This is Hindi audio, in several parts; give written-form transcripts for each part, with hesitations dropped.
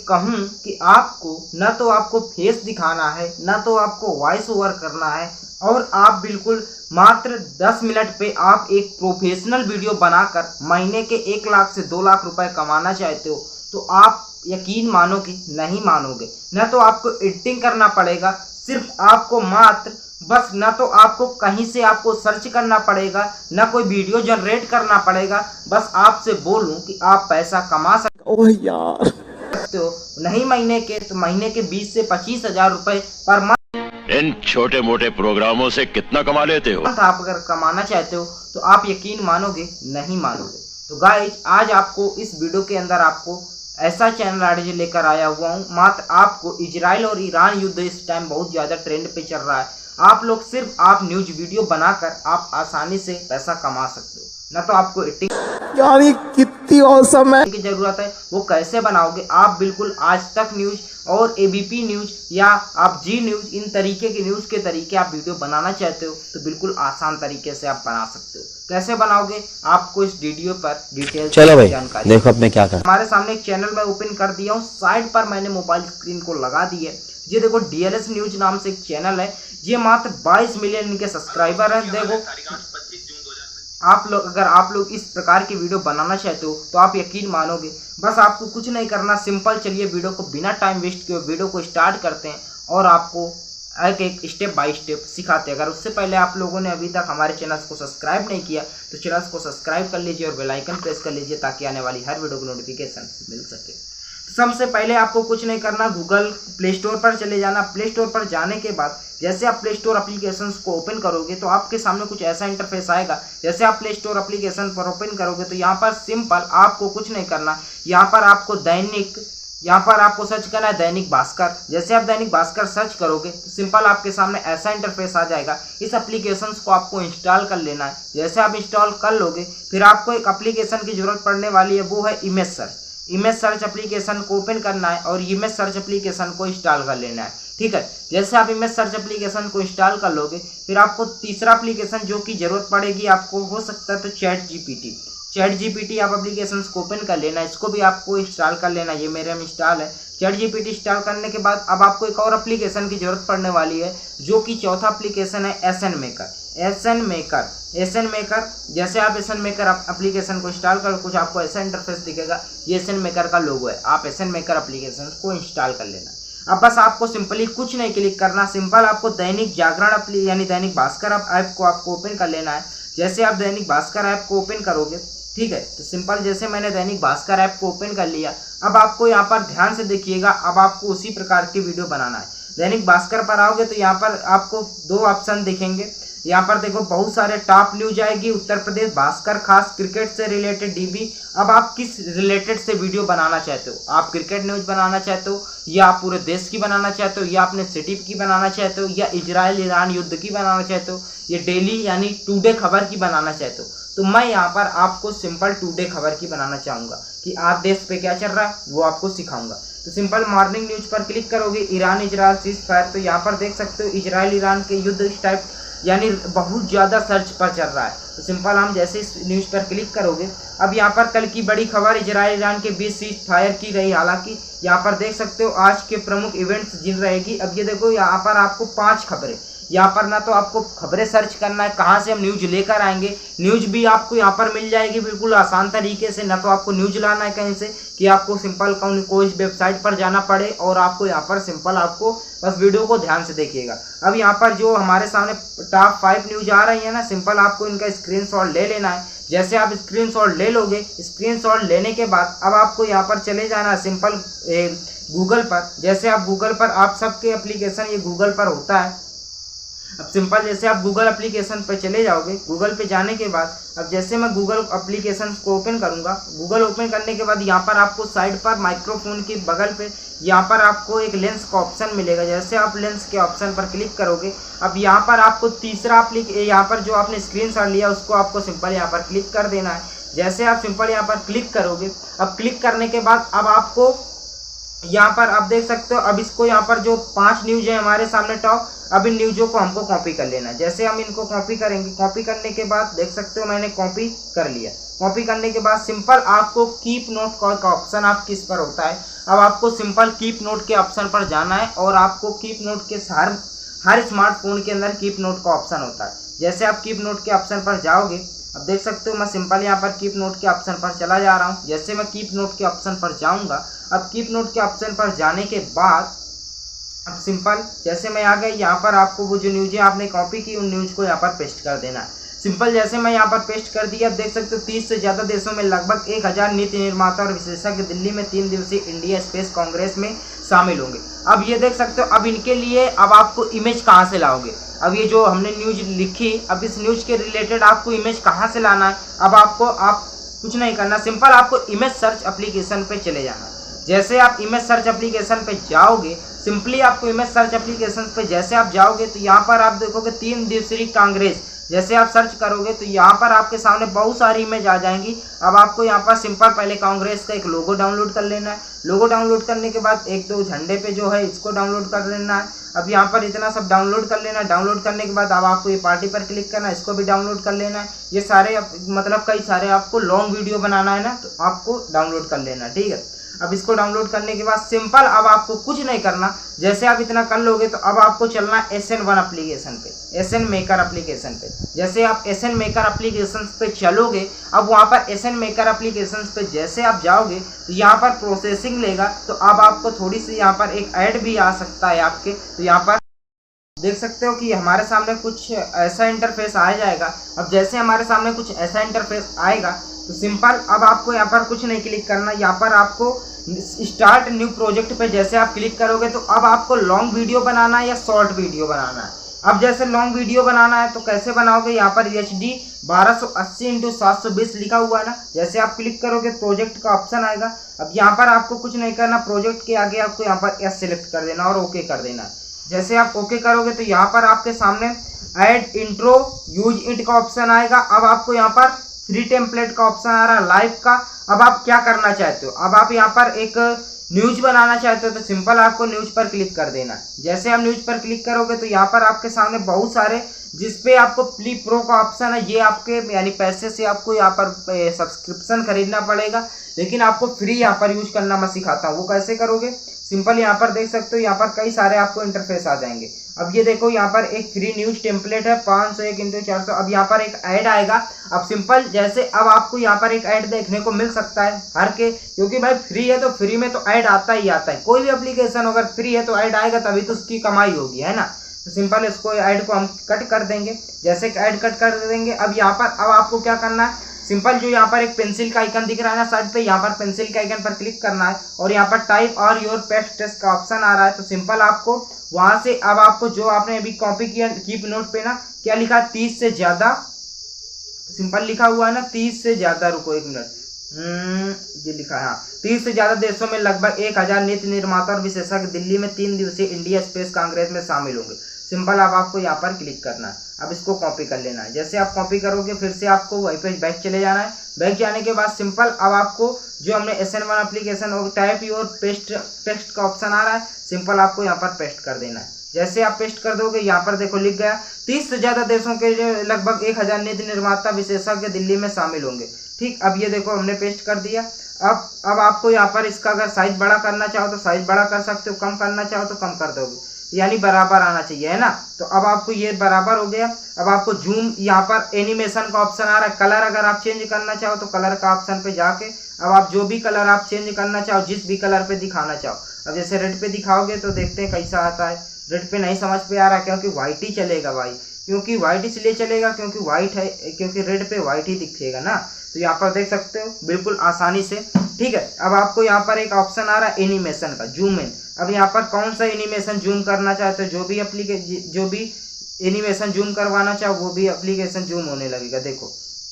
कहूँ कि आपको न तो आपको फेस दिखाना है, न तो आपको वॉइस ओवर करना है, और आप बिल्कुल मात्र 10 मिनट पे आप एक प्रोफेशनल वीडियो बनाकर महीने के 1 लाख से 2 लाख रुपए कमाना चाहते हो, तो आप यकीन मानोगे नहीं मानोगे। न तो आपको एडिटिंग करना पड़ेगा, सिर्फ आपको मात्र बस न तो आपको कहीं से आपको सर्च करना पड़ेगा, न कोई वीडियो जनरेट करना पड़ेगा। बस आपसे बोलूं कि आप पैसा कमा सकते हो, नहीं महीने के तो महीने के 20 से 25 हजार रुपए पर मंथ। इन छोटे मोटे प्रोग्रामों से कितना कमा लेते हो? आप अगर कमाना चाहते हो तो आप यकीन मानोगे नहीं मानोगे। तो गाइज, आज आपको इस वीडियो के अंदर आपको ऐसा चैनल आज लेकर आया हुआ हूँ। मात्र आपको इजराइल और ईरान युद्ध इस टाइम बहुत ज़्यादा ट्रेंड पे चल रहा है। आप लोग सिर्फ आप न्यूज वीडियो बनाकर आप आसानी से पैसा कमा सकते हो, ना तो आपको एडिटिंग यार ये कितनी औसम है की जरूरत है। वो कैसे बनाओगे? आप बिल्कुल आज तक न्यूज और एबीपी न्यूज या आप जी न्यूज, इन तरीके की न्यूज के तरीके आप वीडियो बनाना चाहते हो तो बिल्कुल आसान तरीके से आप बना सकते हो। कैसे बनाओगे आपको इस वीडियो पर डिटेल जानकारी देखो अब मैं क्या कर। हमारे सामने एक चैनल मैं ओपन कर दिया हूँ, साइड पर मैंने मोबाइल स्क्रीन को लगा दी है। ये देखो डीएलएस न्यूज नाम से एक चैनल है, ये मात्र 22 मिलियन इनके सब्सक्राइबर हैं। देखो अगर आप लोग इस प्रकार की वीडियो बनाना चाहते हो तो आप यकीन मानोगे, बस आपको कुछ नहीं करना, सिंपल चलिए वीडियो को बिना टाइम वेस्ट किए वीडियो को स्टार्ट करते हैं और आपको एक एक स्टेप बाय स्टेप सिखाते हैं। अगर उससे पहले आप लोगों ने अभी तक हमारे चैनल को सब्सक्राइब नहीं किया तो चैनल को सब्सक्राइब कर लीजिए और बेल आइकन प्रेस कर लीजिए ताकि आने वाली हर वीडियो की नोटिफिकेशन मिल सके। सबसे पहले आपको कुछ नहीं करना, गूगल प्ले स्टोर पर चले जाना। प्ले स्टोर पर जाने के बाद जैसे आप प्ले स्टोर एप्लीकेशंस को ओपन करोगे तो आपके सामने कुछ ऐसा इंटरफेस आएगा। जैसे आप प्ले स्टोर एप्लीकेशन पर ओपन करोगे तो यहाँ पर सिंपल आपको कुछ नहीं करना, यहाँ पर आपको सर्च करना है दैनिक भास्कर। जैसे आप दैनिक भास्कर सर्च करोगे तो सिंपल आपके सामने ऐसा इंटरफेस आ जाएगा। इस एप्लीकेशन को आपको इंस्टॉल कर लेना है। जैसे आप इंस्टॉल कर लोगे फिर आपको एक एप्लीकेशन की जरूरत पड़ने वाली है, वो है image search. Image search application को ओपन करना है और इमेज सर्च एप्लीकेशन को इंस्टॉल कर लेना है। ठीक है, जैसे आप इमेज सर्च एप्लीकेशन को इंस्टॉल कर लोगे फिर आपको तीसरा एप्लीकेशन जो की जरूरत पड़ेगी आपको, हो सकता है तो चैट जीपीटी आप एप्लीकेशन को ओपन कर लेना, इसको भी आपको इंस्टॉल कर लेना। ये मेरे में इंस्टॉल है। चैट जीपीटी इंस्टॉल करने के बाद अब आपको एक और एप्लीकेशन की जरूरत पड़ने वाली है जो कि चौथा एप्लीकेशन है एसएन मेकर। जैसे आप एसएन मेकर एप्लीकेशन को इंस्टॉल करो कुछ आपको ऐसा इंटरफेस दिखेगा, ये एसएन मेकर का लोगो है। आप एसएन मेकर एप्लीकेशन को इंस्टॉल कर लेना। अब बस आपको सिंपली कुछ नहीं क्लिक करना, सिंपल आपको दैनिक जागरण यानी दैनिक भास्कर ऐप को आपको ओपन कर लेना है। जैसे आप दैनिक भास्कर ऐप को ओपन करोगे, ठीक है, तो सिंपल जैसे मैंने दैनिक भास्कर ऐप को ओपन कर लिया। अब आपको यहाँ पर ध्यान से देखिएगा, अब आपको उसी प्रकार की वीडियो बनाना है। दैनिक भास्कर पर आओगे तो यहाँ पर आपको 2 ऑप्शन दिखेंगे। यहाँ पर देखो बहुत सारे टॉप न्यूज आएगी, उत्तर प्रदेश भास्कर, खास क्रिकेट से रिलेटेड डीबी। अब आप किस रिलेटेड से वीडियो बनाना चाहते हो? आप क्रिकेट न्यूज बनाना चाहते हो, या आप पूरे देश की बनाना चाहते हो, या अपने सिटी की बनाना चाहते हो, या इजराइल ईरान युद्ध की बनाना चाहते हो, या डेली यानी टुडे खबर की बनाना चाहते हो? तो मैं यहाँ पर आपको सिंपल टुडे खबर की बनाना चाहूँगा कि आज देश पे क्या चल रहा है वो आपको सिखाऊंगा। तो सिंपल मॉर्निंग न्यूज पर क्लिक करोगे, ईरान इजराइल सीज फायर, तो यहाँ पर देख सकते हो इजराइल ईरान के युद्ध इस टाइप यानी बहुत ज़्यादा सर्च पर चल रहा है। तो सिंपल हम जैसे इस न्यूज़ पर क्लिक करोगे, अब यहाँ पर कल की बड़ी खबर इजराइल ईरान के बीच सीज फायर की रही। हालांकि यहाँ पर देख सकते हो आज के प्रमुख इवेंट्स जिन रहेगी। अब ये देखो यहाँ पर आपको 5 खबरें, यहाँ पर ना तो आपको खबरें सर्च करना है कहाँ से हम न्यूज लेकर आएंगे, न्यूज भी आपको यहाँ पर मिल जाएगी बिल्कुल आसान तरीके से। ना तो आपको न्यूज लाना है कहीं से कि आपको सिंपल कोई वेबसाइट पर जाना पड़े, और आपको यहाँ पर सिंपल आपको बस वीडियो को ध्यान से देखिएगा। अब यहाँ पर जो हमारे सामने टॉप 5 न्यूज आ रही है ना, सिंपल आपको इनका स्क्रीनशॉट ले लेना है। जैसे आप स्क्रीनशॉट ले लोगे, स्क्रीनशॉट लेने के बाद अब आपको यहाँ पर चले जाना है सिंपल गूगल पर। जैसे आप गूगल पर, आप सबके एप्लीकेशन ये गूगल पर होता है। अब सिंपल जैसे आप गूगल एप्लीकेशन पर चले जाओगे, गूगल पे जाने के बाद अब जैसे मैं गूगल एप्लीकेशन को ओपन करूंगा, गूगल ओपन करने के बाद यहाँ पर आपको साइड पर माइक्रोफोन के बगल पे यहाँ पर आपको एक लेंस का ऑप्शन मिलेगा। जैसे आप लेंस के ऑप्शन पर क्लिक करोगे, अब यहाँ पर आपको तीसरा यहाँ पर जो आपने स्क्रीनशॉट लिया उसको आपको सिंपल यहाँ पर क्लिक कर देना है। जैसे आप सिंपल यहाँ पर क्लिक करोगे, अब क्लिक करने के बाद अब आपको यहाँ पर आप देख सकते हो, अब इसको यहाँ पर जो 5 न्यूज है हमारे सामने टॉप, अब इन न्यूज़ों को हमको कॉपी कर लेना है। जैसे हम इनको कॉपी करेंगे, कॉपी करने के बाद देख सकते हो मैंने कॉपी कर लिया। कॉपी करने के बाद सिंपल आपको कीप नोट का ऑप्शन आप किस पर होता है, अब आपको सिंपल कीप नोट के ऑप्शन पर जाना है और आपको कीप नोट के हर स्मार्टफोन के अंदर कीप नोट का ऑप्शन होता है। जैसे आप कीप नोट के ऑप्शन पर जाओगे, अब देख सकते हो मैं सिंपल यहाँ पर कीप नोट के ऑप्शन पर चला जा रहा हूँ। जैसे मैं कीप नोट के ऑप्शन पर जाऊँगा, अब कीप नोट के ऑप्शन पर जाने के बाद अब सिंपल जैसे मैं आ गई, यहाँ पर आपको वो जो न्यूज़ें आपने कॉपी की उन न्यूज़ को यहाँ पर पेस्ट कर देना है। सिंपल जैसे मैं यहाँ पर पेस्ट कर दिया, अब देख सकते हो 30 से ज़्यादा देशों में लगभग 1000 नीति निर्माता और विशेषज्ञ दिल्ली में 3 दिवसीय इंडिया स्पेस कांग्रेस में शामिल होंगे। अब ये देख सकते हो, अब इनके लिए अब आपको इमेज कहाँ से लाओगे। अब ये जो हमने न्यूज़ लिखी, अब इस न्यूज़ के रिलेटेड आपको इमेज कहाँ से लाना है। अब आप कुछ नहीं करना, सिंपल आपको इमेज सर्च एप्लीकेशन पे चले जाना। जैसे आप इमेज सर्च एप्लीकेशन पे जाओगे, सिंपली आपको इमेज सर्च एप्लीकेशन पे जैसे आप जाओगे तो यहाँ पर आप देखोगे 3 दिवसीय कांग्रेस। जैसे आप सर्च करोगे तो यहाँ पर आपके सामने बहुत सारी इमेज आ जाएंगी। अब आपको यहाँ पर सिंपल पहले कांग्रेस का एक लोगो डाउनलोड कर लेना है। लोगो डाउनलोड करने के बाद एक दो झंडे पे जो है इसको डाउनलोड कर लेना है। अब यहाँ पर इतना सब डाउनलोड कर लेना है। डाउनलोड करने के बाद अब आपको ये पार्टी पर क्लिक करना है, इसको भी डाउनलोड कर लेना है। ये सारे मतलब कई सारे आपको लॉन्ग वीडियो बनाना है ना, तो आपको डाउनलोड कर लेना है, ठीक है। अब इसको डाउनलोड करने के बाद सिंपल अब आपको कुछ नहीं करना। जैसे आप इतना कर लोगे तो अब आपको चलना है SN1 एप्लीकेशन पे, SN मेकर एप्लीकेशन पे। जैसे आप SN मेकर एप्लीकेशन पे चलोगे, अब वहाँ पर SN मेकर एप्लीकेशन पे जैसे आप जाओगे तो यहाँ पर प्रोसेसिंग लेगा। तो अब आपको थोड़ी सी यहाँ पर एक ऐड भी आ सकता है आपके, तो यहाँ पर देख सकते हो कि हमारे सामने कुछ ऐसा इंटरफेस आ जाएगा। अब जैसे हमारे सामने कुछ ऐसा इंटरफेस आएगा तो सिंपल अब आपको यहाँ पर कुछ नहीं क्लिक करना। यहाँ पर आपको स्टार्ट न्यू प्रोजेक्ट पे जैसे आप क्लिक करोगे तो अब आपको लॉन्ग वीडियो बनाना है या शॉर्ट वीडियो बनाना है। अब जैसे लॉन्ग वीडियो बनाना है तो कैसे बनाओगे, यहाँ पर HD 1280x720 लिखा हुआ है ना, जैसे आप क्लिक करोगे प्रोजेक्ट का ऑप्शन आएगा। अब यहाँ पर आपको कुछ नहीं करना, प्रोजेक्ट के आगे आपको यहाँ पर S सिलेक्ट कर देना और ओके कर देना। जैसे आप ओके करोगे तो यहाँ पर आपके सामने ऐड इंट्रो यूज इट का ऑप्शन आएगा। अब आपको यहाँ पर फ्री टेम्पलेट का ऑप्शन आ रहा है, लाइव का। अब आप क्या करना चाहते हो, अब आप यहाँ पर एक न्यूज बनाना चाहते हो तो सिंपल आपको न्यूज पर क्लिक कर देना है। जैसे आप न्यूज पर क्लिक करोगे तो यहाँ पर आपके सामने बहुत सारे जिसपे आपको प्ली प्रो का ऑप्शन है, ये आपके यानी पैसे से आपको यहाँ पर सब्सक्रिप्शन खरीदना पड़ेगा, लेकिन आपको फ्री यहाँ पर यूज करना मैं सिखाता हूँ। वो कैसे करोगे, सिंपल यहाँ पर देख सकते हो, यहाँ पर कई सारे आपको इंटरफेस आ जाएंगे। अब ये देखो यहाँ पर एक फ्री न्यूज टेम्पलेट है 501x400। अब यहाँ पर एक ऐड आएगा। अब सिंपल जैसे अब आपको यहाँ पर एक ऐड देखने को मिल सकता है हर के, क्योंकि भाई फ्री है तो फ्री में तो ऐड आता ही आता है। कोई भी एप्लीकेशन अगर फ्री है तो ऐड आएगा, तभी तो उसकी कमाई होगी, है ना। तो सिंपल इसको ऐड को हम कट कर देंगे। जैसे ऐड कट कर देंगे, अब यहाँ पर अब आपको क्या करना है, सिंपल जो यहाँ पर एक पेंसिल का आइकन दिख रहा है ना साइड पे, यहाँ पर पेंसिल के आइकन पर क्लिक करना है और यहाँ पर टाइप और योर पेस्ट टेस्ट का ऑप्शन आ रहा है। तो सिंपल आपको वहां से अब आपको जो आपने अभी कॉपी किया कीप नोट पे ना क्या लिखा, 30 से ज्यादा, सिंपल लिखा हुआ है ना 30 से ज्यादा, रुको एक मिनट, ये लिखा है हाँ, 30 से ज्यादा देशों में लगभग 1000 नीति निर्माता और विशेषज्ञ दिल्ली में 3 दिवसीय इंडिया स्पेस कांग्रेस में शामिल होंगे। सिंपल अब आपको यहाँ पर क्लिक करना है। अब इसको कॉपी कर लेना है। जैसे आप कॉपी करोगे फिर से आपको वहीं पे बैक चले जाना है। बैक जाने के बाद सिंपल अब आपको जो हमने SN1 एप्लीकेशन और टाइप योर पेस्ट का ऑप्शन आ रहा है, सिंपल आपको यहाँ पर पेस्ट कर देना है। जैसे आप पेस्ट कर दोगे यहाँ पर देखो लिख गया 30 से ज्यादा देशों के लगभग 1000 नीति निर्माता विशेषज्ञ दिल्ली में शामिल होंगे। ठीक, अब ये देखो हमने पेस्ट कर दिया। अब आपको यहाँ पर इसका अगर साइज बड़ा करना चाहो तो साइज बड़ा कर सकते हो, कम करना चाहो तो कम कर दोगे, यानी बराबर आना चाहिए, है ना। तो अब आपको ये बराबर हो गया। अब आपको जूम, यहाँ पर एनिमेशन का ऑप्शन आ रहा है, कलर अगर आप चेंज करना चाहो तो कलर का ऑप्शन पे जाके अब आप जो भी कलर आप चेंज करना चाहो, जिस भी कलर पे दिखाना चाहो, अब जैसे रेड पे दिखाओगे तो देखते हैं कैसा आता है। रेड पे नहीं समझ पे आ रहा क्योंकि व्हाइट ही चलेगा भाई, क्योंकि व्हाइट इसलिए चलेगा क्योंकि व्हाइट है, क्योंकि रेड पे व्हाइट ही दिखेगा ना। तो यहाँ पर देख सकते हो बिल्कुल आसानी से। ठीक है, अब आपको यहाँ पर एक ऑप्शन आ रहा है एनिमेशन का, जूम इन। अब यहाँ पर कौन सा एनिमेशन जूम करना चाहते हो, जो भी एनिमेशन जूम करवाना चाहो वो भी एप्लीकेशन जूम होने लगेगा।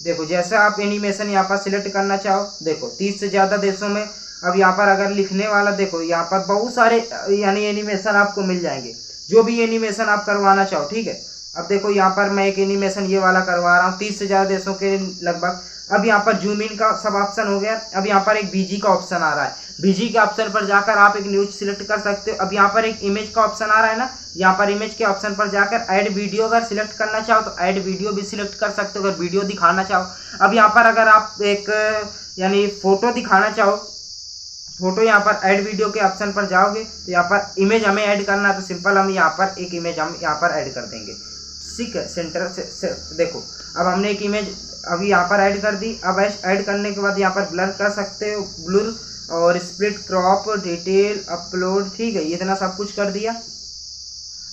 देखो जैसा आप एनिमेशन यहाँ पर सिलेक्ट करना चाहो, देखो 30 से ज़्यादा देशों में। अब यहाँ पर अगर लिखने वाला देखो, यहाँ पर बहुत सारे यानी एनिमेशन आपको मिल जाएंगे, जो भी एनिमेशन आप करवाना चाहो। ठीक है, अब देखो यहाँ पर मैं एक एनिमेशन ये वाला करवा रहा हूँ 30 से ज़्यादा देशों के लगभग। अब यहाँ पर जूम इन का सब ऑप्शन हो गया। अब यहाँ पर एक बीजी का ऑप्शन आ रहा है, बीजी के ऑप्शन पर जाकर आप एक न्यूज सिलेक्ट कर सकते हो। अब यहाँ पर एक इमेज का ऑप्शन आ रहा है ना, यहाँ पर इमेज के ऑप्शन पर जाकर ऐड वीडियो अगर सिलेक्ट करना चाहो तो ऐड वीडियो भी सिलेक्ट कर सकते हो, अगर वीडियो दिखाना चाहो। अब यहाँ पर अगर आप एक यानी फोटो दिखाना चाहो फोटो यहाँ पर ऐड वीडियो के ऑप्शन पर जाओगे तो यहाँ पर इमेज हमें ऐड करना है, तो सिंपल हम यहाँ पर एक इमेज हम यहाँ पर ऐड कर देंगे। ठीक है, सेंटर से देखो अब हमने एक इमेज अभी यहाँ पर ऐड कर दी। अब ऐड करने के बाद यहाँ पर ब्लर कर सकते हो, ब्लर और स्प्लिट, क्रॉप, डिटेल, अपलोड। ठीक है, इतना सब कुछ कर दिया।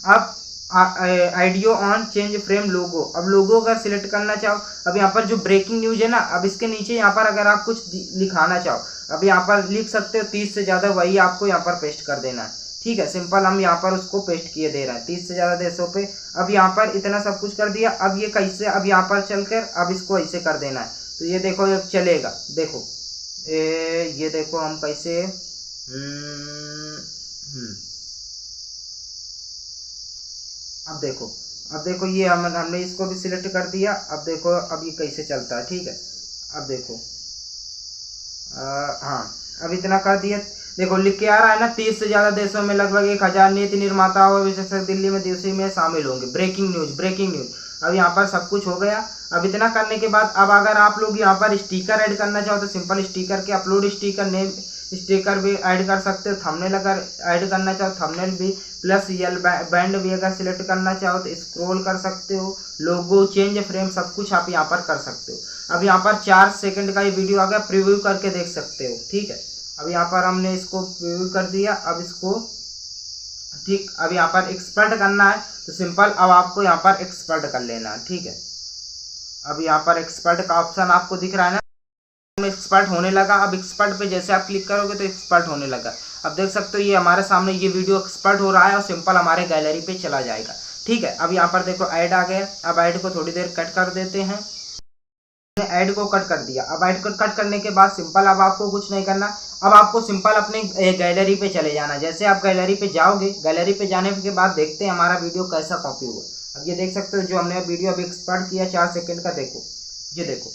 अब आइडियो ऑन चेंज फ्रेम लोगो। अब लोगो अगर सिलेक्ट करना चाहो, अब यहाँ पर जो ब्रेकिंग न्यूज है ना, अब इसके नीचे यहाँ पर अगर आप कुछ लिखाना चाहो, अब यहाँ पर लिख सकते हो 30 से ज़्यादा, वही आपको यहाँ पर पेस्ट कर देना है। ठीक है, सिंपल हम यहाँ पर उसको पेस्ट किए दे रहे हैं 30 से ज़्यादा देशों पे। अब यहाँ पर इतना सब कुछ कर दिया। अब ये कैसे, अब यहाँ पर चलकर अब इसको ऐसे कर देना है, तो ये देखो अब चलेगा। देखो ये देखो हम कैसे अब देखो ये हमने इसको भी सिलेक्ट कर दिया। अब देखो अब ये कैसे चलता है। ठीक है, अब देखो हाँ, अब इतना कर दिया। देखो लिख के आ रहा है ना, 30 से ज़्यादा देशों में लगभग 1000 नीति निर्माता और विशेषज्ञ दिल्ली में दिवसीय में शामिल होंगे। Breaking news. अब यहाँ पर सब कुछ हो गया। अब इतना करने के बाद अब अगर आप लोग यहाँ पर स्टिकर ऐड करना चाहो तो सिंपल स्टिकर के अपलोड स्टिकर, नेम स्टिकर भी ऐड कर सकते हो। थंबनेल अगर ऐड करना चाहो थंबनेल भी, प्लस यल बैंड भी अगर सिलेक्ट करना चाहो तो स्क्रॉल कर सकते हो। लोगो, चेंज फ्रेम, सब कुछ आप यहाँ पर कर सकते हो। अब यहाँ पर 4 सेकंड का ये वीडियो आ गया, प्रीव्यू करके देख सकते हो। ठीक है, अब यहाँ पर हमने इसको प्रीव्यू कर दिया। अब इसको ठीक, अब यहाँ पर एक्सपर्ट करना है तो सिंपल अब आपको यहाँ पर एक्सपर्ट कर लेना है। ठीक है, अब यहाँ पर एक्सपर्ट का ऑप्शन आपको दिख रहा है ना, एक्सपर्ट होने लगा। अब एक्सपर्ट पे जैसे आप क्लिक करोगे तो एक्सपर्ट होने लगा। अब देख सकते हो ये हमारे सामने ये वीडियो एक्सपर्ट हो रहा है और सिंपल हमारे गैलरी पे चला जाएगा। ठीक है, अब यहाँ पर देखो ऐड आ गया। अब ऐड को थोड़ी देर कट कर देते हैं। ऐड को कट कर दिया। अब ऐड को कट करने के बाद सिंपल अब आपको कुछ नहीं करना। अब आपको सिंपल अपने गैलरी पे चले जाना। जैसे आप गैलरी पे जाओगे, गैलरी पे जाने के बाद देखते हैं हमारा वीडियो कैसा कॉपी हुआ। अब ये देख सकते हो जो हमने वीडियो अभी एक्सपर्ट किया 4 सेकंड का, देखो ये देखो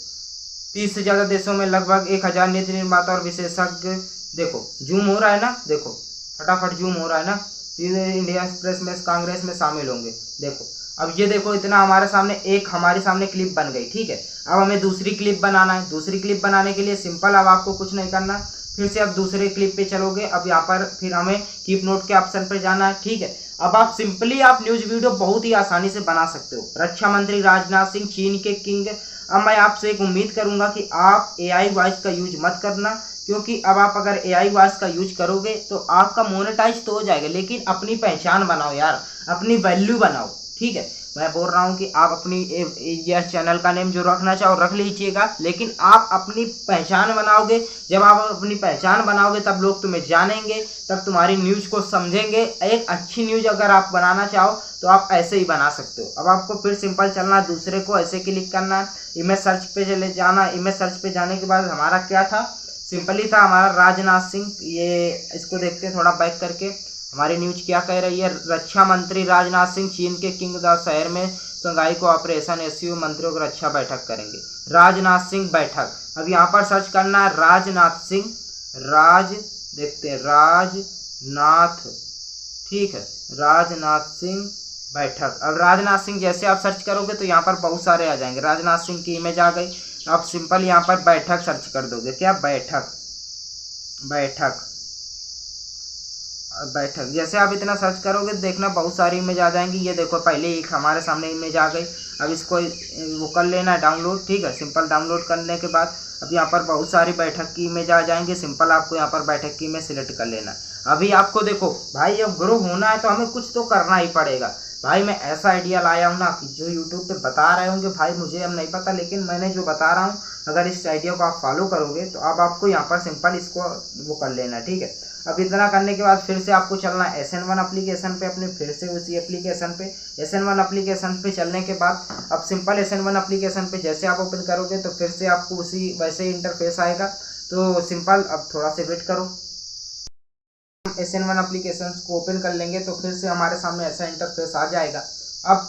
30 से ज़्यादा देशों में लगभग 1000 नीति निर्माता और विशेषज्ञ। देखो जूम हो रहा है ना, देखो फटाफट जूम हो रहा है ना। इंडिया एक्सप्रेस में कांग्रेस में शामिल होंगे। देखो अब ये देखो इतना हमारे सामने क्लिप बन गई। ठीक है, अब हमें दूसरी क्लिप बनाना है। दूसरी क्लिप बनाने के लिए सिंपल अब आपको कुछ नहीं करना, फिर से अब दूसरे क्लिप पे चलोगे। अब यहाँ पर फिर हमें कीप नोट के ऑप्शन पर जाना है। ठीक है, अब आप सिंपली आप न्यूज वीडियो बहुत ही आसानी से बना सकते हो। रक्षा मंत्री राजनाथ सिंह चीन के किंग। अब मैं आपसे एक उम्मीद करूंगा कि आप AI वॉइस का यूज मत करना, क्योंकि अब आप अगर AI वॉइस का यूज करोगे तो आपका मोनेटाइज तो हो जाएगा, लेकिन अपनी पहचान बनाओ यार, अपनी वैल्यू बनाओ। ठीक है, मैं बोल रहा हूँ कि आप अपनी यह चैनल का नेम जो रखना चाहो रख लीजिएगा, लेकिन आप अपनी पहचान बनाओगे। जब आप अपनी पहचान बनाओगे तब लोग तुम्हें जानेंगे, तब तुम्हारी न्यूज़ को समझेंगे। एक अच्छी न्यूज़ अगर आप बनाना चाहो तो आप ऐसे ही बना सकते हो। अब आपको फिर सिंपल चलना, दूसरे को ऐसे क्लिक करना, इमेज सर्च पे चले जाना। इमेज सर्च पे जाने के बाद हमारा क्या था, सिंपली था हमारा राजनाथ सिंह। ये इसको देखते हैं थोड़ा बैक करके, हमारी न्यूज क्या कह रही है। रक्षा मंत्री राजनाथ सिंह चीन के किंगदाओ शहर में शंघाई कोऑपरेशन एससीओ मंत्रियों की रक्षा बैठक करेंगे। राजनाथ सिंह बैठक, अब यहाँ पर सर्च करना है राजनाथ सिंह, देखते हैं राजनाथ। ठीक है, राजनाथ सिंह बैठक। अब राजनाथ सिंह जैसे आप सर्च करोगे तो यहाँ पर बहुत सारे आ जाएंगे। राजनाथ सिंह की इमेज आ गई। आप सिंपल यहाँ पर बैठक सर्च कर दोगे। क्या, बैठक जैसे आप इतना सर्च करोगे तो देखना बहुत सारी इमेज आ जाएंगी। ये देखो पहले एक हमारे सामने इमेज आ गई। अब इसको वो कर लेना है डाउनलोड। ठीक है, सिंपल डाउनलोड करने के बाद अब यहाँ पर बहुत सारी बैठक की इमेज आ जाएंगे। सिंपल आपको यहाँ पर बैठक की इमेज सिलेक्ट कर लेना। अभी आपको देखो भाई, अब ग्रो होना है तो हमें कुछ तो करना ही पड़ेगा। भाई मैं ऐसा आइडिया लाया हूँ ना कि जो यूट्यूब पे बता रहे होंगे, भाई मुझे अब नहीं पता, लेकिन मैंने जो बता रहा हूँ अगर इस आइडिया को आप फॉलो करोगे तो अब आपको यहाँ पर सिंपल इसको वो कर लेना। ठीक है, अब इतना करने के बाद फिर से आपको चलना है SN1 एप्लीकेशन पे, अपने फिर से उसी एप्लीकेशन पे। SN1 एप्लीकेशन पे चलने के बाद अब सिंपल SN1 एप्लीकेशन पे जैसे आप ओपन करोगे तो फिर से आपको उसी वैसे ही इंटरफेस आएगा। तो सिंपल अब थोड़ा से वेट करो, SN1 एप्लीकेशन को ओपन कर लेंगे तो फिर से हमारे सामने ऐसा इंटरफेस आ जाएगा। अब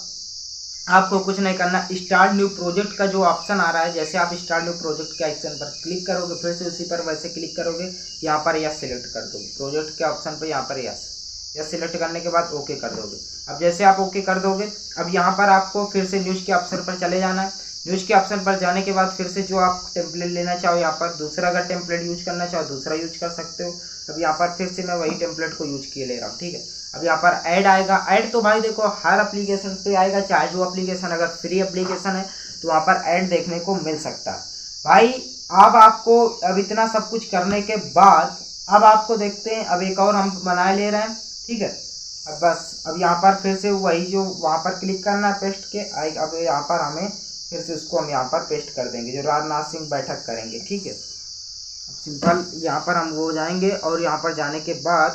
आपको कुछ नहीं करना, स्टार्ट न्यू प्रोजेक्ट का जो ऑप्शन आ रहा है, जैसे आप स्टार्ट न्यू प्रोजेक्ट के आइकन पर क्लिक करोगे, फिर से उसी पर वैसे क्लिक करोगे, यहाँ पर यस सिलेक्ट कर दोगे। प्रोजेक्ट के ऑप्शन पर यहाँ पर यस सिलेक्ट करने के बाद ओके कर दोगे। अब जैसे आप ओके कर दोगे, अब यहाँ पर आपको फिर से न्यूज़ के ऑप्शन पर चले जाना है। न्यूज के ऑप्शन पर जाने के बाद फिर से जो आप टेम्पलेट लेना चाहो यहाँ पर दूसरा अगर टेम्पलेट यूज करना चाहो दूसरा यूज कर सकते हो। अब यहाँ पर फिर से मैं वही टेम्पलेट को यूज किए ले रहा हूँ, ठीक है। अब यहाँ पर ऐड आएगा। ऐड तो भाई देखो हर एप्लीकेशन पे आएगा, चाहे जो एप्लीकेशन अगर फ्री एप्लीकेशन है तो वहाँ पर ऐड देखने को मिल सकता है भाई। अब आपको अब इतना सब कुछ करने के बाद अब आपको देखते हैं, अब एक और हम बनाए ले रहे हैं, ठीक है। अब बस अब यहाँ पर फिर से वही जो वहाँ पर क्लिक करना है पेस्ट के, अब यहाँ पर हमें फिर से उसको हम यहाँ पर पेस्ट कर देंगे जो राजनाथ सिंह बैठक करेंगे, ठीक है। अब सिंपल यहाँ पर हम वो जाएंगे और यहाँ पर जाने के बाद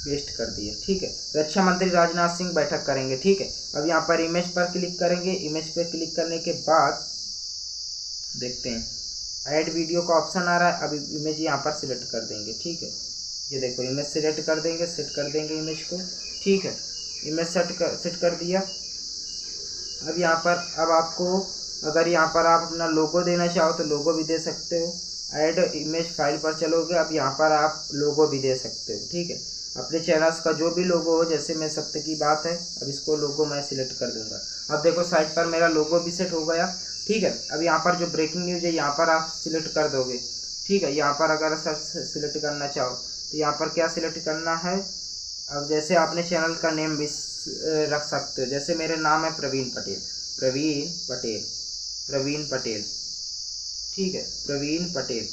पेस्ट कर दिए, ठीक है। रक्षा मंत्री राजनाथ सिंह बैठक करेंगे, ठीक है। अब यहाँ पर इमेज पर क्लिक करेंगे। इमेज पर क्लिक करने के बाद देखते हैं ऐड वीडियो का ऑप्शन आ रहा है। अब इमेज यहाँ पर सिलेक्ट कर देंगे, ठीक है। ये देखो इमेज सिलेक्ट कर देंगे, सेट कर देंगे इमेज को, ठीक है। इमेज सेट कर दिया। अब यहाँ पर अब आपको अगर यहाँ पर आप अपना लोगो देना चाहो तो लोगो भी दे सकते हो। ऐड इमेज फाइल पर चलोगे, अब यहाँ पर आप लोगो भी दे सकते हो, ठीक है। अपने चैनल्स का जो भी लोगो हो, जैसे मैं सत्य की बात है, अब इसको लोगो मैं सिलेक्ट कर दूंगा। अब देखो साइड पर मेरा लोगो भी सेट हो गया, ठीक है। अब यहाँ पर जो ब्रेकिंग न्यूज़ है यहाँ पर आप सिलेक्ट कर दोगे, ठीक है। यहाँ पर अगर सर सिलेक्ट करना चाहो तो यहाँ पर क्या सिलेक्ट करना है। अब जैसे आपने चैनल का नेम भी रख सकते हो, जैसे मेरे नाम है प्रवीण पटेल, ठीक है, प्रवीण पटेल।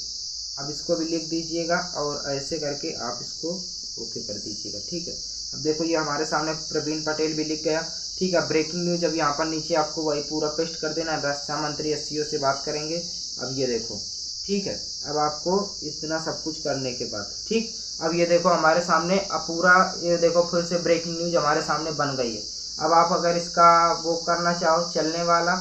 अब इसको भी लिख दीजिएगा और ऐसे करके आप इसको ओके कर दीजिएगा, ठीक है। अब देखो ये हमारे सामने प्रवीण पटेल भी लिख गया, ठीक है। ब्रेकिंग न्यूज अब यहाँ पर नीचे आपको वही पूरा पेस्ट कर देना। रक्षा मंत्री SCO से बात करेंगे। अब ये देखो, ठीक है। अब आपको इतना सब कुछ करने के बाद, ठीक, अब ये देखो हमारे सामने अब पूरा ये देखो फिर से ब्रेकिंग न्यूज हमारे सामने बन गई है। अब आप अगर इसका वो करना चाहो चलने वाला,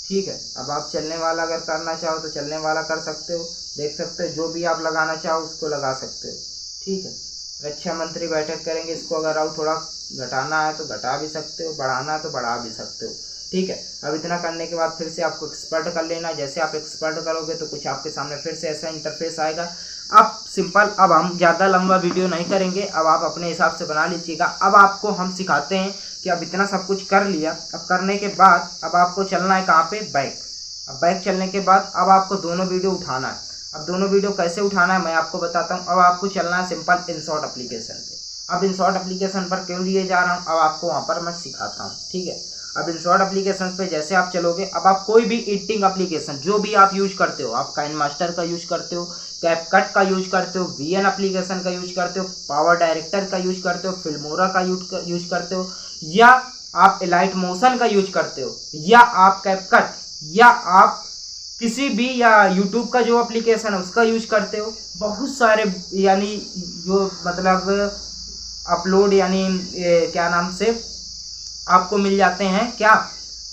ठीक है। अब आप चलने वाला अगर करना चाहो तो चलने वाला कर सकते हो, देख सकते हो। जो भी आप लगाना चाहो उसको लगा सकते हो, ठीक है। रक्षा मंत्री बैठक करेंगे, इसको अगर आप थोड़ा घटाना है तो घटा भी सकते हो, बढ़ाना है तो बढ़ा भी सकते हो, ठीक है। अब इतना करने के बाद फिर से आपको एक्सपर्ट कर लेना। जैसे आप एक्सपर्ट करोगे तो कुछ आपके सामने फिर से ऐसा इंटरफेस आएगा। अब सिंपल, अब हम ज़्यादा लंबा वीडियो नहीं करेंगे, अब आप अपने हिसाब से बना लीजिएगा। अब आपको हम सिखाते हैं कि अब इतना सब कुछ कर लिया। अब करने के बाद अब आपको चलना है कहाँ पे, बैक। अब बैक चलने के बाद अब आपको दोनों वीडियो उठाना है। अब दोनों वीडियो कैसे उठाना है मैं आपको बताता हूँ। अब आपको चलना है सिंपल InShot एप्लीकेशन पे। अब InShot एप्लीकेशन पर क्यों लिए जा रहा हूँ, अब आपको वहाँ पर मैं सिखाता हूँ, ठीक है। अब InShot एप्लीकेशन पे जैसे आप चलोगे, अब आप कोई भी एडिटिंग एप्लीकेशन जो भी आप यूज करते हो, आप काइनमास्टर का यूज करते हो, कैपकट का यूज करते हो, VN एप्लीकेशन का यूज करते हो, पावर डायरेक्टर का यूज करते हो, फिल्मोरा का यूज करते हो, या आप एलाइट मोशन का यूज करते हो, या आप कैपकट, या आप किसी भी या यूट्यूब का जो एप्लीकेशन है उसका यूज करते हो, बहुत सारे यानी जो मतलब अपलोड यानी क्या नाम से आपको मिल जाते हैं क्या,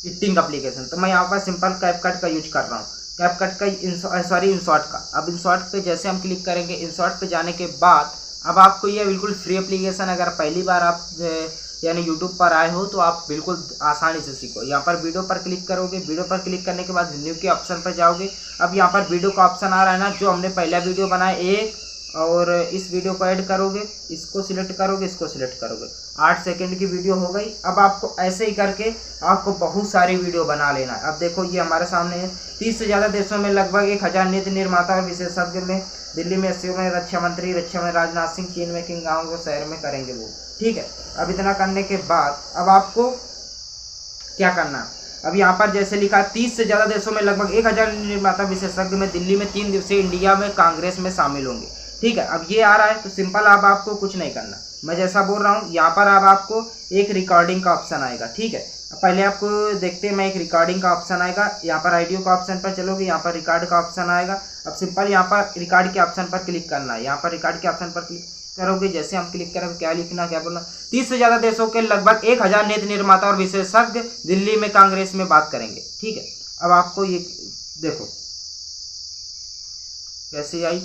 एडिटिंग एप्लीकेशन। तो मैं यहाँ पर सिंपल कैपकट का यूज कर रहा हूँ, कैपकट का InShot का। अब InShot पे जैसे हम क्लिक करेंगे, InShot पे जाने के बाद अब आपको ये बिल्कुल फ्री एप्लीकेशन, अगर पहली बार आप यानी यूट्यूब पर आए हो तो आप बिल्कुल आसानी से सीखो। यहाँ पर वीडियो पर क्लिक करोगे, वीडियो पर क्लिक करने के बाद न्यू के ऑप्शन पर जाओगे। अब यहाँ पर वीडियो का ऑप्शन आ रहा है ना, जो हमने पहला वीडियो बनाया एक, और इस वीडियो को ऐड करोगे, इसको सिलेक्ट करोगे, इसको सिलेक्ट करोगे, 8 सेकंड की वीडियो हो गई। अब आपको ऐसे ही करके आपको बहुत सारी वीडियो बना लेना है। अब देखो ये हमारे सामने है 30 से ज़्यादा देशों में लगभग 1000 नीति निर्माता और विशेषज्ञ में, दिल्ली में SCO में रक्षा मंत्री राजनाथ सिंह, चीन में किंग गाँव को शहर में करेंगे वो, ठीक है। अब इतना करने के बाद अब आपको क्या करना है, अब यहाँ पर जैसे लिखा 30 से ज़्यादा देशों में लगभग 1000 निर्माता विशेषज्ञ में, दिल्ली में 3 दिवसीय इंडिया में कांग्रेस में शामिल होंगे, ठीक है। अब ये आ रहा है तो सिंपल अब आपको कुछ नहीं करना, मैं जैसा बोल रहा हूँ। यहाँ पर अब आपको एक रिकॉर्डिंग का ऑप्शन आएगा, ठीक है। पहले आपको देखते हैं, मैं एक रिकॉर्डिंग का ऑप्शन आएगा, यहाँ पर ऑडियो का ऑप्शन पर चलोगे, यहाँ पर रिकॉर्ड का ऑप्शन आएगा। अब सिंपल यहाँ पर रिकॉर्ड के ऑप्शन पर क्लिक करना है। यहाँ पर रिकॉर्ड के ऑप्शन पर क्लिक करोगे, जैसे हम क्लिक करोगे क्या लिखना, क्या बोलना, 30 से ज़्यादा देशों के लगभग 1000 नीति निर्माता और विशेषज्ञ दिल्ली में कांग्रेस में बात करेंगे, ठीक है। अब आपको ये देखो कैसे आई,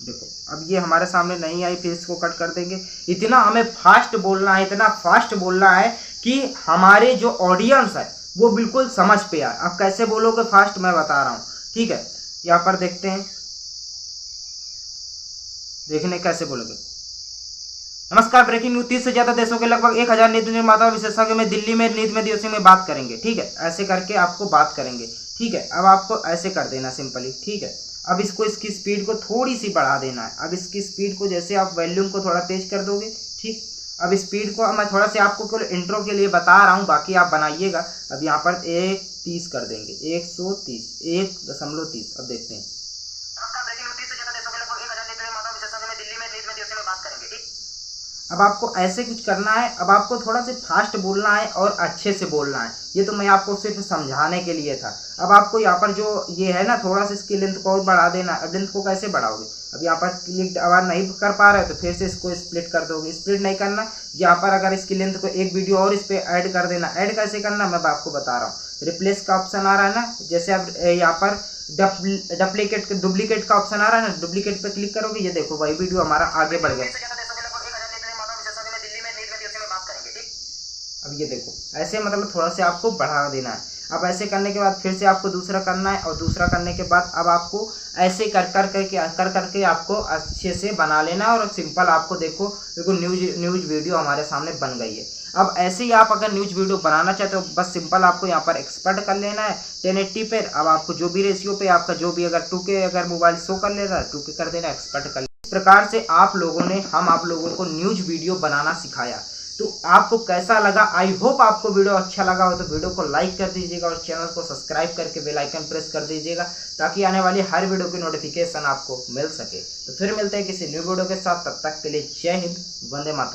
देखो अब ये हमारे सामने नहीं आई, फिर इसको कट कर देंगे। इतना हमें फास्ट बोलना है, इतना फास्ट बोलना है कि हमारे जो ऑडियंस है वो बिल्कुल समझ पे आए। अब कैसे बोलोगे फास्ट मैं बता रहा हूँ, ठीक है। यहाँ पर देखते हैं, देखने कैसे बोलोगे, नमस्कार, ब्रेकिंग न्यूज। 30 से ज्यादा देशों के लगभग 1000 नीति निर्माता विशेषज्ञ में दिल्ली में नीति में दिवस में बात करेंगे। ठीक है, ऐसे करके आपको बात करेंगे। ठीक है, अब आपको ऐसे कर देना सिंपली। ठीक है, अब इसकी स्पीड को थोड़ी सी बढ़ा देना है। अब इसकी स्पीड को जैसे आप वॉल्यूम को थोड़ा तेज कर दोगे। ठीक, अब स्पीड को मैं थोड़ा सा आपको केवल इंट्रो के लिए बता रहा हूँ, बाकी आप बनाइएगा। अब यहाँ पर 130 कर देंगे, 130, 1.30। अब देखते हैं। अब आपको ऐसे कुछ करना है। अब आपको थोड़ा सा फास्ट बोलना है और अच्छे से बोलना है। ये तो मैं आपको सिर्फ समझाने के लिए था। अब आपको यहाँ पर जो ये है ना, थोड़ा सा इसकी लेंथ को और बढ़ा देना। अब लेंथ को कैसे बढ़ाओगे? अब यहाँ पर क्लिक आवाज नहीं कर पा रहे तो फिर से इसको स्प्लिट कर दोगे। स्प्लिट नहीं करना, यहाँ पर अगर इसकी लेंथ को एक वीडियो और इस पर ऐड कर देना। ऐड कैसे करना मैं आपको बता रहा हूँ। रिप्लेस का ऑप्शन आ रहा है ना, जैसे आप यहाँ पर डुप्लीकेट का ऑप्शन आ रहा है ना, डुप्लीकेट पे क्लिक करोगे, ये देखो वही वीडियो हमारा आगे बढ़ गया। अब ये देखो, ऐसे मतलब थोड़ा सा आपको बढ़ा देना है। अब ऐसे करने के बाद फिर से आपको दूसरा करना है, और दूसरा करने के बाद अब आपको ऐसे कर करके आपको अच्छे से बना लेना है। और सिंपल आपको देखो न्यूज वीडियो हमारे सामने बन गई है। अब ऐसे ही आप अगर न्यूज वीडियो बनाना चाहते हो, बस सिंपल आपको यहाँ पर एक्सपर्ट कर लेना है 1080 पे। अब आपको जो भी रेशियो पे आपका जो भी अगर 2K अगर मोबाइल शो कर ले रहा है 2K कर देना, एक्सपर्ट कर लेना। इस प्रकार से आप लोगों को न्यूज वीडियो बनाना सिखाया। तो आपको कैसा लगा? आई होप आपको वीडियो अच्छा लगा हो तो वीडियो को लाइक कर दीजिएगा और चैनल को सब्सक्राइब करके बेल आइकन प्रेस कर दीजिएगा, ताकि आने वाली हर वीडियो की नोटिफिकेशन आपको मिल सके। तो फिर मिलते हैं किसी न्यू वीडियो के साथ, तब तक के लिए जय हिंद, वंदे मातरम।